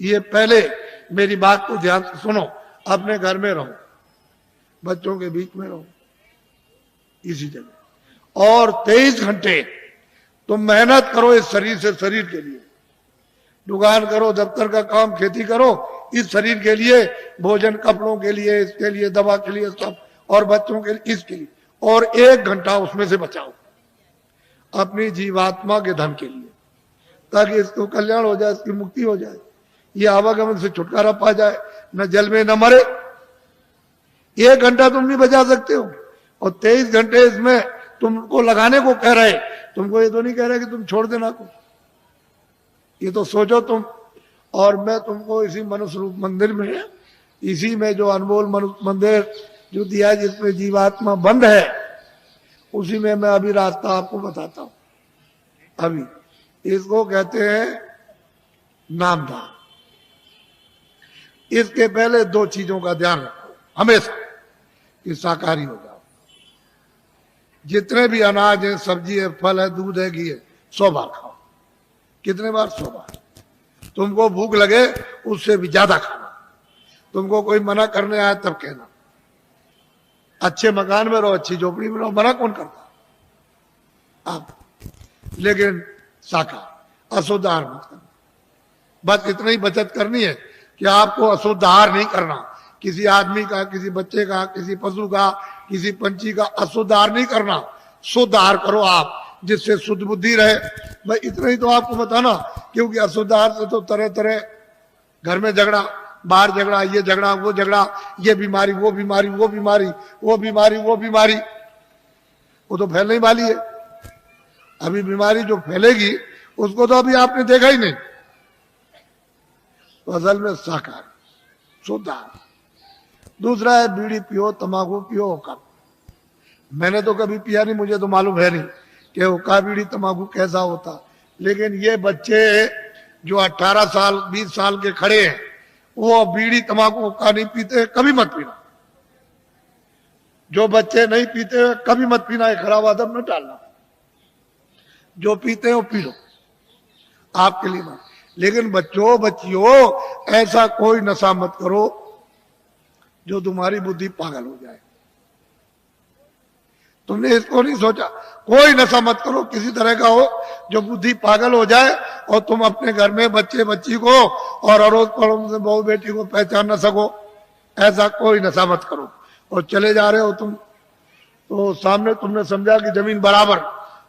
ये पहले मेरी बात को ध्यान से सुनो। अपने घर में रहो, बच्चों के बीच में रहो, इसी जगह, और 23 घंटे तुम मेहनत करो इस शरीर से, शरीर के लिए। दुकान करो, दफ्तर का काम, खेती करो, इस शरीर के लिए, भोजन, कपड़ों के लिए, इसके लिए, दवा के लिए, सब, और बच्चों के लिए, इसके लिए। और 1 घंटा उसमें से बचाओ अपनी जीवात्मा के धन के लिए, ताकि इसको कल्याण हो जाए, इसकी मुक्ति हो जाए, ये आवागमन से छुटकारा पा जाए, न जल में न मरे। 1 घंटा तुम नहीं बचा सकते हो, और 23 घंटे इसमें तुमको लगाने को कह रहे। तुमको ये तो नहीं कह रहे कि तुम छोड़ देना कुछ, ये तो सोचो तुम। और मैं तुमको इसी मनुष्य रूप मंदिर में, इसी में जो अनमोल मनुष्य मंदिर जो दिया है, जिसमें जीवात्मा बंद है, उसी में मैं अभी रास्ता आपको बताता हूं। अभी इसको कहते हैं नामधाम। इसके पहले 2 चीजों का ध्यान रखो हमेशा, कि शाकाहारी हो जाओ। जितने भी अनाज है, सब्जी है, फल है, दूध है, घी है, 100 बार खाओ। कितने बार? 100 बार। तुमको भूख लगे उससे भी ज्यादा खाना। तुमको कोई मना करने आए तब कहना। अच्छे मकान में रहो, अच्छी झोपड़ी में रहो, मना कौन करता आप? लेकिन शाकाहार, अशुद्ध आहार मत करना। बस इतना ही बचत करनी है कि आपको अशुद्ध आहार नहीं करना। किसी आदमी का, किसी बच्चे का, किसी पशु का, किसी पंछी का अशुद्ध आहार नहीं करना। शुद्ध आहार करो आप, जिससे शुद्ध बुद्धि रहे। भाई इतना ही तो आपको बताना, क्योंकि अशुद्ध आहार से तो तरह तरह घर में झगड़ा, बाहर झगड़ा, ये झगड़ा, वो झगड़ा, ये बीमारी, वो बीमारी, वो बीमारी, वो बीमारी, वो बीमारी, वो तो फैलने वाली है। अभी बीमारी जो फैलेगी उसको तो अभी आपने देखा ही नहीं। तो असल में शाकाहार, शुद्ध आहार। दूसरा है बीड़ी पियो, तंबाकू पियो, हुक्का। मैंने तो कभी पिया नहीं, मुझे तो मालूम है नहीं कि हुक्का, बीड़ी, तंबाकू कैसा होता। लेकिन ये बच्चे जो 18 साल 20 साल के खड़े हैं, वो बीड़ी, तंबाकू, हुक्का नहीं पीते, कभी मत पीना। जो बच्चे नहीं पीते कभी मत पीना, है खराब आदत न डालना। जो पीते हैं वो पी लो, आपके लिए बात। लेकिन बच्चों, बच्चियों, ऐसा कोई नशा मत करो जो तुम्हारी बुद्धि पागल हो जाए। तुमने इसको नहीं सोचा? कोई नशा मत करो किसी तरह का हो जो बुद्धि पागल हो जाए, और तुम अपने घर में बच्चे बच्ची को और अड़ोस पड़ोस में बहू बेटी को पहचान न सको। ऐसा कोई नशा मत करो। और चले जा रहे हो तुम, तो सामने तुमने समझा कि जमीन बराबर,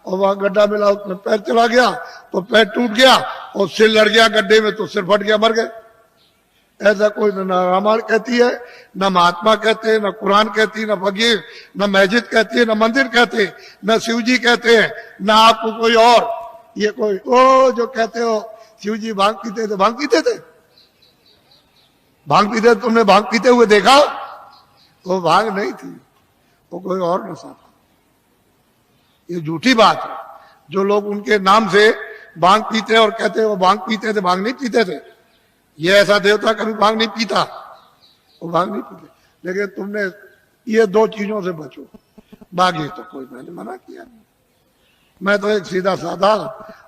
और वहां गड्ढा मिला, उसमें पैर चला गया तो पैर टूट गया, और सिर लड़ गया गड्ढे में तो सिर फट गया, मर गए। ऐसा कोई न रामायण कहती है, न महात्मा कहते हैं, न कुरान कहती है, न फकीर, न मस्जिद कहती है, न मंदिर कहते, न शिव जी कहते हैं, न आपको कोई और। ये कोई ओ जो कहते हो शिव जी भांग पीते थे, भांग पीते थे, भांग पीते, तुमने भांग पीते हुए देखा? वो भांग नहीं थी, वो कोई और नशा था। ये झूठी बात है। जो लोग उनके नाम से भांग पीते और कहते वो भांग पीते थे, भांग नहीं पीते थे। ये ऐसा देवता कभी भांग नहीं पीता, वो भांग नहीं पीते। लेकिन तुमने ये 2 चीजों से बचो, बाकी तो कोई मैंने मना किया नहीं। मैं तो एक सीधा साधा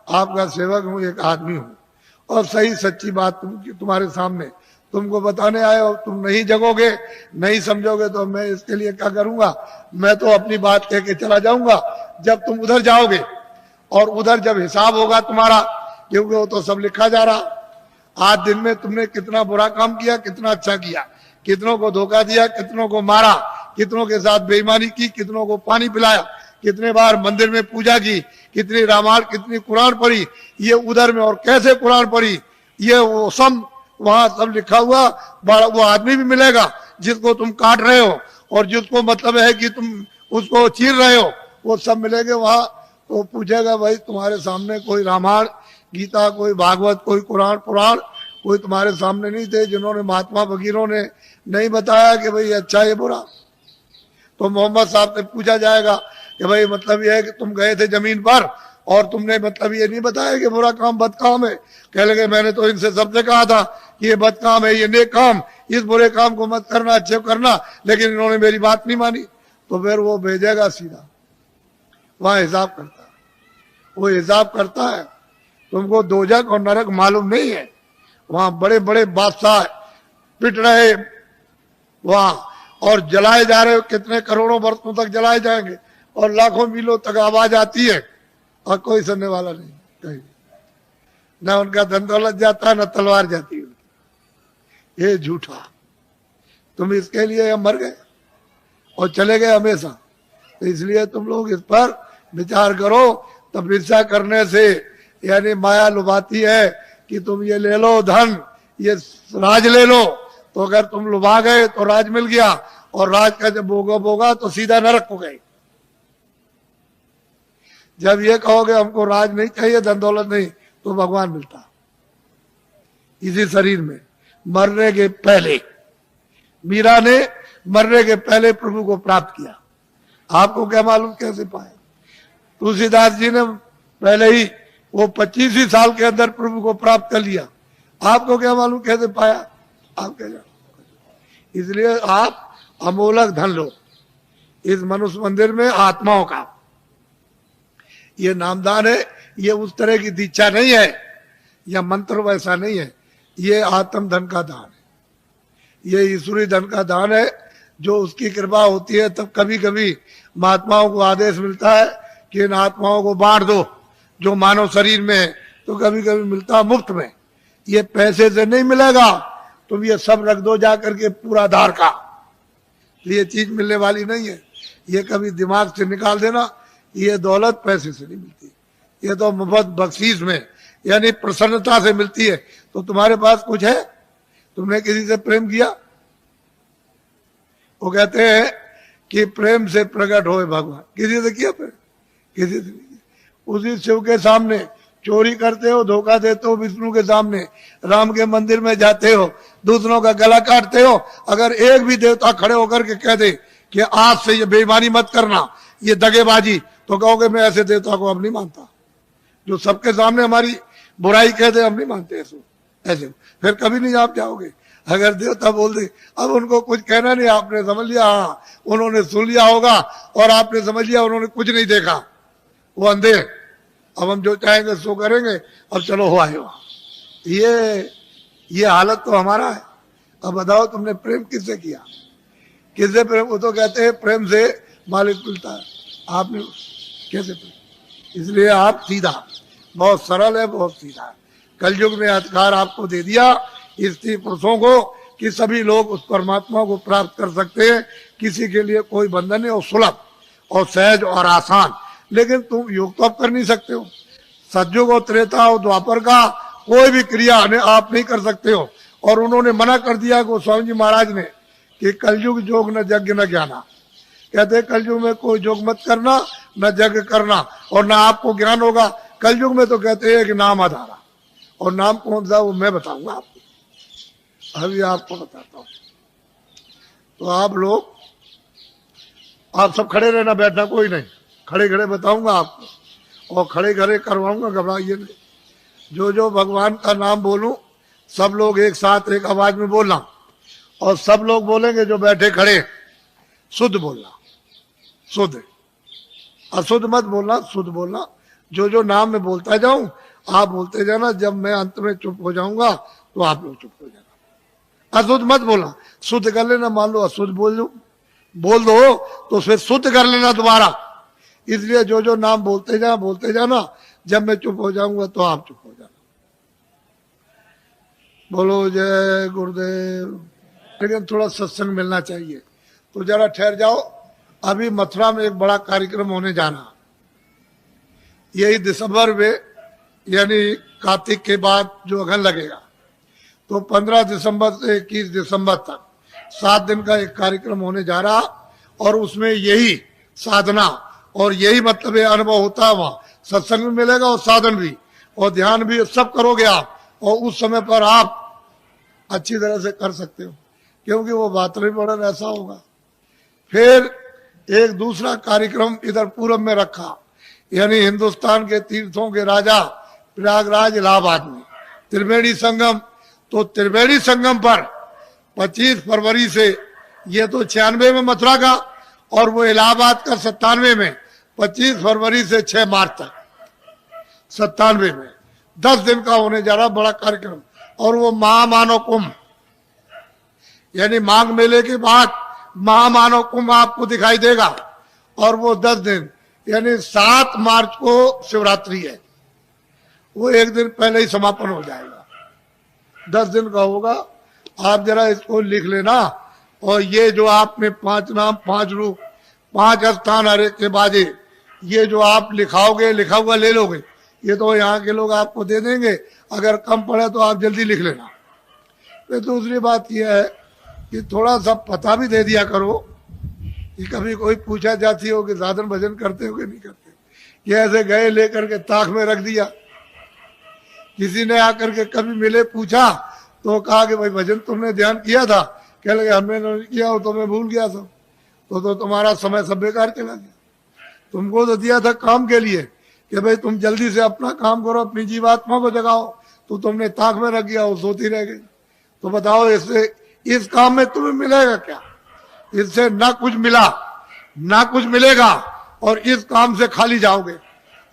आपका सेवक हूं, एक आदमी हूं, और सही सच्ची बात तुम्हारे सामने तुमको बताने आए हो। तुम नहीं जगोगे, नहीं समझोगे, तो मैं इसके लिए क्या करूंगा? मैं तो अपनी बात कह के चला जाऊंगा। जब तुम उधर जाओगे, और उधर जब हिसाब होगा तुम्हारा, क्योंकि वो तो सब लिखा जा रहा, आज दिन में तुमने कितना बुरा काम किया, कितना अच्छा किया, कितनों को धोखा दिया, कितनों को मारा, कितनों के साथ बेईमानी की, कितनों को पानी पिलाया, कितने बार मंदिर में पूजा की, कितनी रामायण, कितनी कुरान पढ़ी, ये उधर में, और कैसे कुरान पढ़ी, ये वो सब वहां सब लिखा हुआ। वो आदमी भी मिलेगा जिसको तुम काट रहे हो, और जिसको मतलब है कि तुम उसको चीर रहे हो, वो सब मिलेंगे वहां। तो पूछेगा भाई तुम्हारे सामने कोई रामायण, गीता, कोई भागवत, कोई कुरान, पुराण कोई तुम्हारे सामने नहीं थे, जिन्होंने महात्मा फकीरों ने नहीं बताया कि भाई अच्छा ये बुरा? तो मोहम्मद साहब से पूछा जाएगा कि भाई मतलब ये है कि तुम गए थे जमीन पर, और तुमने मतलब ये नहीं बताया कि बुरा काम बद काम है। कह लगे मैंने तो इनसे सबसे कहा था कि ये बद काम है, ये नेक काम, इस बुरे काम को मत करना, अच्छे करना, लेकिन इन्होंने मेरी बात नहीं मानी। तो फिर वो भेजेगा सीधा, वहां हिसाब करता है, वो हिसाब करता है। तुमको दोजख और नरक मालूम नहीं है, वहां बड़े बड़े बादशाह पिट रहे वहां, और जलाए जा रहे, कितने करोड़ों वर्षों तक जलाए जाएंगे, और लाखों मीलों तक आवाज आती है और कोई सुनने वाला नहीं, कहीं न उनका धन दौलत जाता न तलवार जाती है। ये झूठा, तुम इसके लिए हम मर गए और चले गए हमेशा। तो इसलिए तुम लोग इस पर विचार करो। तपस्या करने से यानी माया लुभाती है कि तुम ये ले लो धन, ये राज ले लो, तो अगर तुम लुभा गए तो राज मिल गया, और राज का जब भोग होगा तो सीधा नरक हो गए। जब ये कहोगे हमको राज नहीं चाहिए, धन दौलत नहीं, तो भगवान मिलता इसी शरीर में मरने के पहले। मीरा ने मरने के पहले प्रभु को प्राप्त किया। आपको क्या मालूम कैसे पाए? तुलसीदास जी ने पहले ही वो 25 ही साल के अंदर प्रभु को प्राप्त कर लिया। आपको क्या मालूम कैसे पाया? आप क्या जानो? इसलिए आप अमोलक धन लो इस मनुष्य मंदिर में आत्माओं का। ये नामदान है, ये उस तरह की दीक्षा नहीं है, या मंत्र वैसा नहीं है, ये आत्म धन का दान है, ये ईश्वरी धन का दान है। जो उसकी कृपा होती है तब कभी कभी महात्माओं को आदेश मिलता है कि इन आत्माओं को बांट दो जो मानव शरीर में है, तो कभी कभी मिलता मुफ्त में। ये पैसे से नहीं मिलेगा, तुम ये सब रख दो जाकर के पूरा धार का, ये चीज मिलने वाली नहीं है। ये कभी दिमाग से निकाल देना, ये दौलत पैसे से नहीं मिलती, ये तो मुफ्त बख्शीश में यानी प्रसन्नता से मिलती है। तो तुम्हारे पास कुछ है, तुमने किसी से प्रेम किया? वो कहते हैं कि प्रेम से प्रकट होए भगवान। किसी से किया प्रेम? किसी से नहीं किया। उसी शिव के सामने चोरी करते हो, धोखा देते हो, विष्णु के सामने राम के मंदिर में जाते हो, दूसरों का गला काटते हो। अगर एक भी देवता खड़े होकर के कह दे कि आज से ये बेईमानी मत करना, ये दगेबाजी, तो कहोगे मैं ऐसे देवता को अब नहीं मानता। जो सबके सामने हमारी बुराई कह दे, हम नहीं मानते ऐसे, फिर कभी नहीं आप जाओगे। अगर देवता बोल दे, अब उनको कुछ कहना नहीं, आपने समझ लिया, हाँ उन्होंने सुन लिया होगा, और आपने समझ लिया उन्होंने कुछ नहीं देखा, वो अंधे। अब हम जो चाहेंगे सो करेंगे, अब चलो हो आए। ये हालत तो हमारा है। अब बताओ तुमने प्रेम किससे किया? किससे प्रेम? वो तो कहते हैं प्रेम से मालिक मिलता है, आपने कैसे प्रेम? इसलिए आप सीधा, बहुत सरल है, बहुत सीधा है। कलयुग में अधिकार आपको दे दिया स्त्री पुरुषों को कि सभी लोग उस परमात्मा को प्राप्त कर सकते हैं। किसी के लिए कोई बंधन नहीं, और सुलभ और सहज और आसान। लेकिन तुम योग तो आप कर नहीं सकते हो। सतयुग और त्रेता और द्वापर का कोई भी क्रिया आप नहीं कर सकते हो। और उन्होंने मना कर दिया गोस्वामी जी महाराज ने कि कलयुग जोग न यज्ञ न ज्ञाना। कहते कलयुग में कोई जोग मत करना, न यज्ञ करना, और न आपको ज्ञान होगा। कलयुग में तो कहते हैं कि नाम आधारा, और नाम कौन सा वो मैं बताऊंगा आपको, अभी आपको बताता हूं। तो आप लोग, आप सब खड़े रहना, बैठना कोई नहीं, खड़े खड़े बताऊंगा आपको, और खड़े खड़े करवाऊंगा, घबराइए नहीं। जो जो भगवान का नाम बोलूं, सब लोग एक साथ एक आवाज में बोलना, और सब लोग बोलेंगे जो बैठे खड़े, शुद्ध बोलना, शुद्ध, अशुद्ध मत बोलना, शुद्ध बोलना। जो जो नाम में बोलता जाऊं आप बोलते जाना, जब मैं अंत में चुप हो जाऊंगा तो आप लोग चुप हो जाना। अशुद्ध मत बोलना, शुद्ध कर लेना। मान लो अशुद्ध बोल दो तो फिर शुद्ध कर लेना दोबारा। इसलिए जो जो नाम बोलते जाना, जब मैं चुप हो जाऊंगा तो आप चुप हो जाना। बोलो जय गुरुदेव। लेकिन थोड़ा सत्संग मिलना चाहिए, तो जरा ठहर जाओ। अभी मथुरा में एक बड़ा कार्यक्रम होने जाना, यही दिसंबर में, यानी कार्तिक के बाद जो अगन लगेगा, तो 15 दिसंबर से 21 दिसंबर तक 7 दिन का एक कार्यक्रम होने जा रहा। और उसमें यही साधना और यही मतलब अनुभव होता है। वहाँ सत्संग भी मिलेगा और साधन भी और ध्यान भी, सब करोगे आप, और उस समय पर आप अच्छी तरह से कर सकते हो, क्योंकि वो वातावरण ऐसा होगा। फिर एक दूसरा कार्यक्रम इधर पूरब में रखा, यानी हिंदुस्तान के तीर्थों के राजा प्रयागराज इलाहाबाद में त्रिवेणी संगम। तो त्रिवेणी संगम पर 25 फरवरी से, ये तो 96 में मथुरा का, और वो इलाहाबाद का 97 में, 25 फरवरी से 6 मार्च तक 97 में 10 दिन का होने जा रहा बड़ा कार्यक्रम। और वो महामानव कुंभ, यानी माघ मेले के बाद महामानव कुंभ आपको दिखाई देगा। और वो 10 दिन यानी 7 मार्च को शिवरात्रि है, वो एक दिन पहले ही समापन हो जाएगा, 10 दिन का होगा। आप जरा इसको लिख लेना। और ये जो आपने 5 नाम 5 रूप 5 स्थान हर एक के बाजे, ये जो आप लिखाओगे, लिखा हुआ ले लोगे, ये तो यहाँ के लोग आपको दे देंगे। अगर कम पड़े तो आप जल्दी लिख लेना। फिर दूसरी बात यह है कि थोड़ा सा पता भी दे दिया करो कि कभी कोई पूछा जाती हो कि साधन भजन करते हो कि नहीं करते। ये ऐसे गए लेकर के ताक में रख दिया। किसी ने आकर के कभी मिले पूछा तो कहा कि भाई भजन तुमने ध्यान किया था? कह लगे हमने नहीं किया हो तो मैं भूल गया सब। तो तुम्हारा समय सब बेकार चला गया। तुमको तो दिया था काम के लिए कि भाई तुम जल्दी से अपना काम करो, अपनी जीवात्मा को जगाओ, तो तुमने ताक में रख दिया, वो सोती रह गई। तो बताओ इससे इस काम में तुम्हें मिलेगा क्या? इससे ना कुछ मिला ना कुछ मिलेगा और इस काम से खाली जाओगे।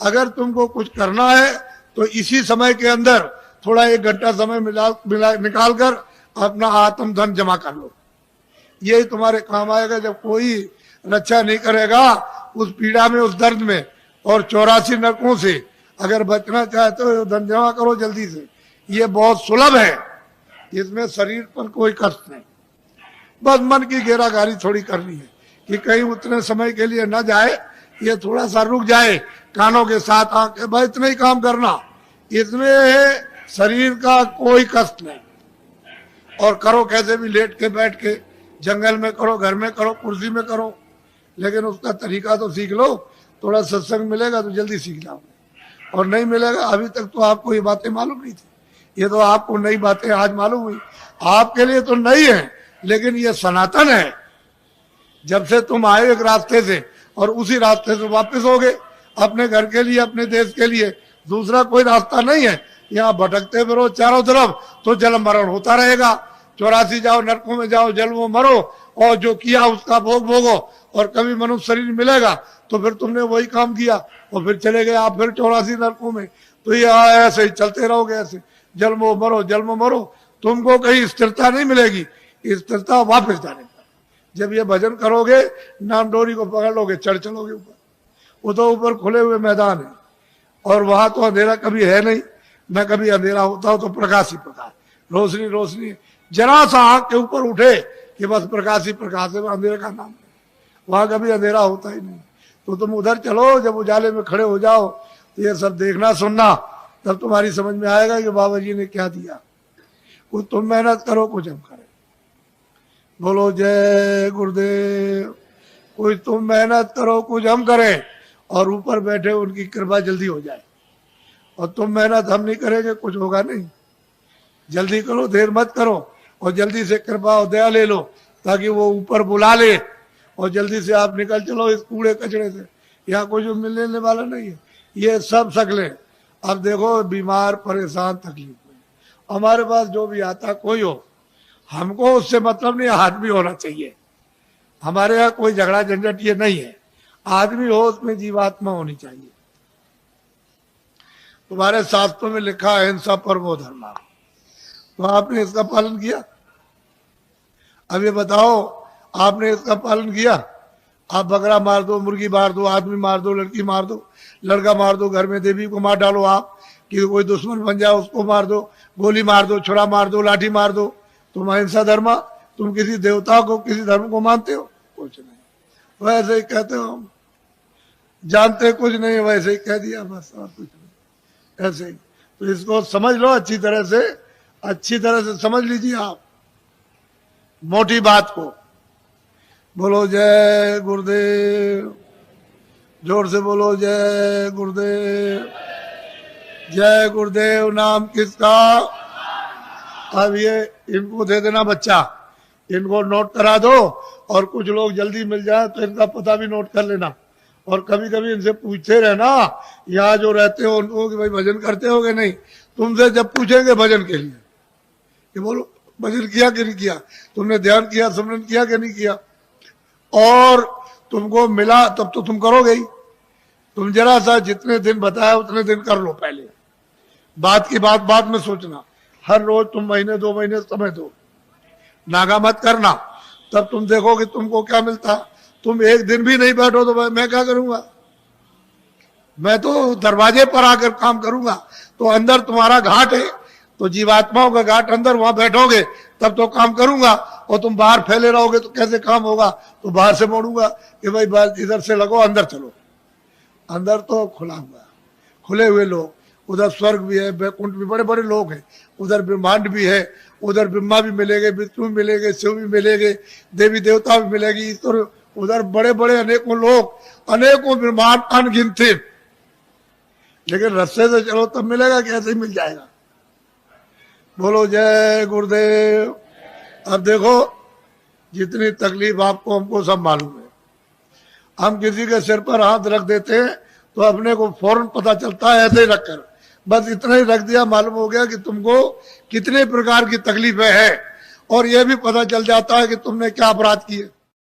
अगर तुमको कुछ करना है तो इसी समय के अंदर थोड़ा 1 घंटा समय निकाल कर अपना आत्म धन जमा कर लो। यही तुम्हारे काम आएगा। जब कोई रक्षा नहीं करेगा उस पीड़ा में, उस दर्द में और 84 नरकों से अगर बचना चाहते हो, धन जमा करो जल्दी से। ये बहुत सुलभ है, इसमें शरीर पर कोई कष्ट नहीं। बस मन की घेराघारी थोड़ी करनी है कि कहीं उतने समय के लिए न जाए, ये थोड़ा सा रुक जाए, कानों के साथ आके भाई इतना ही काम करना। इसमें शरीर का कोई कष्ट नहीं। और करो कैसे भी, लेट के बैठ के, जंगल में करो, घर में करो, कुर्सी में करो, लेकिन उसका तरीका तो सीख लो। थोड़ा सत्संग मिलेगा तो जल्दी सीख जाओगे। और नहीं मिलेगा, अभी तक तो आपको ये बातें मालूम नहीं थी, ये तो आपको नई बातें आज मालूम हुई। आपके लिए तो नई है लेकिन ये सनातन है। जब से तुम आए एक रास्ते से और उसी रास्ते से वापस हो गए अपने घर के लिए, अपने देश के लिए। दूसरा कोई रास्ता नहीं है। यहाँ भटकते फिरो चारों तरफ तो जन्म मरण होता रहेगा। 84 जाओ, नरकों में जाओ, जल में मरो और जो किया उसका भोग भोगो। और कभी मनुष्य शरीर मिलेगा तो फिर तुमने वही काम किया और फिर चले गए आप फिर 84 नरकों में। तो ये ऐसे ही चलते रहोगे, ऐसे जल में मरो, जल में मरो। तुमको कहीं स्थिरता नहीं मिलेगी, स्थिरता वापस जाने पर। जब ये भजन करोगे, नाम डोरी को पकड़ लोगे, चढ़ चलोगे ऊपर। वो तो ऊपर खुले हुए मैदान है और वहां तो अंधेरा कभी है नहीं, न कभी अंधेरा होता हो तो प्रकाश ही प्रकाश, रोशनी रोशनी। जरा सा आंख के ऊपर उठे कि बस प्रकाश ही प्रकाश है, अंधेरे का नाम है। वहां कभी अंधेरा होता ही नहीं। तो तुम उधर चलो, जब उजाले में खड़े हो जाओ तो ये सब देखना सुनना, तब तुम्हारी समझ में आएगा कि बाबा जी ने क्या दिया। कुछ तुम मेहनत करो, कुछ हम करें। बोलो जय गुरुदेव। कुछ तुम मेहनत करो, कुछ हम करें और ऊपर बैठे उनकी कृपा जल्दी हो जाए। और तुम मेहनत हम नहीं करेंगे, कुछ होगा नहीं। जल्दी करो, देर मत करो और जल्दी से कृपा और दया ले लो ताकि वो ऊपर बुला ले और जल्दी से आप निकल चलो इस कूड़े कचड़े से। यहाँ कुछ मिलने वाला नहीं है। ये सब शकलें। अब देखो, बीमार, परेशान, तकलीफ में, हमारे पास जो भी आता कोई हो, हमको उससे मतलब नहीं, आदमी होना चाहिए। हमारे यहाँ कोई झगड़ा झंझट ये नहीं है। आदमी हो, उसमें जीवात्मा होनी चाहिए। तुम्हारे शास्त्रों में लिखा है अहिंसा परमो धर्म, तो आपने इसका पालन किया? अब ये बताओ, आपने इसका पालन किया? आप बकरा मार दो, मुर्गी मार दो, आदमी मार दो, लड़की मार दो, लड़का मार दो, घर में देवी को मार डालो, आप कि कोई दुश्मन बन जाए उसको मार दो, गोली मार दो, छुरा मार दो, लाठी मार दो। तुम अहिंसा धर्म, तुम किसी देवता को, किसी धर्म को मानते हो? कुछ नहीं। वैसे ही कहते हो, हम जानते कुछ नहीं, वैसे ही कह दिया बस, और कुछ नहीं। ऐसे ही तो इसको समझ लो अच्छी तरह से समझ लीजिए आप मोटी बात को। बोलो जय गुरुदेव। जोर से बोलो जय गुरुदेव। जय गुरुदेव नाम किसका? अब ये इनको दे देना बच्चा, इनको नोट करा दो और कुछ लोग जल्दी मिल जाए तो इनका पता भी नोट कर लेना। और कभी कभी इनसे पूछते रहना, यहाँ जो रहते हो उनको कि भाई भजन करते हो कि नहीं। तुमसे जब पूछेंगे भजन के लिए कि बोलो भजन किया कि नहीं किया, तुमने ध्यान किया, स्मरण किया कि नहीं किया, और तुमको मिला तब तो तुम करोगे ही। तुम जरा सा जितने दिन बताया उतने दिन कर लो पहले, बात की बात बाद में सोचना। हर रोज तुम महीने 2 महीने समय दो, नागा मत करना, तब तुम देखोगे तुमको क्या मिलता। तुम एक दिन भी नहीं बैठो तो मैं क्या करूंगा? मैं तो दरवाजे पर आकर काम करूंगा। तो अंदर तुम्हारा घाट है, तो जीवात्माओं का घाट अंदर, वहां बैठोगे तब तो काम करूंगा। और तुम बाहर फैले रहोगे तो कैसे काम होगा? तो बाहर से मोड़ूंगा कि भाई इधर से लगो, अंदर चलो। अंदर तो खुला हुआ, खुले हुए लोग, उधर स्वर्ग भी है, बैकुंठ भी, बड़े बड़े लोग हैं, उधर ब्रह्मांड भी है, उधर ब्रह्मा भी मिलेंगे, विष्णु भी मिलेंगे, शिव भी मिलेंगे, देवी देवता भी मिलेगी, ईश्वर, उधर बड़े बड़े अनेकों लोग, अनेकों ब्रह्मांड अनगिनते। लेकिन रस्ते से चलो तब मिलेगा, कैसे ही मिल जाएगा। बोलो जय गुरुदेव। अब देखो जितनी तकलीफ आपको हमको सब मालूम है। हम किसी के सिर पर हाथ रख देते हैं तो अपने को फौरन पता चलता है, ऐसे ही रखकर बस इतना ही रख दिया, मालूम हो गया कि तुमको कितने प्रकार की तकलीफें हैं, और यह भी पता चल जाता है कि तुमने क्या अपराध किए।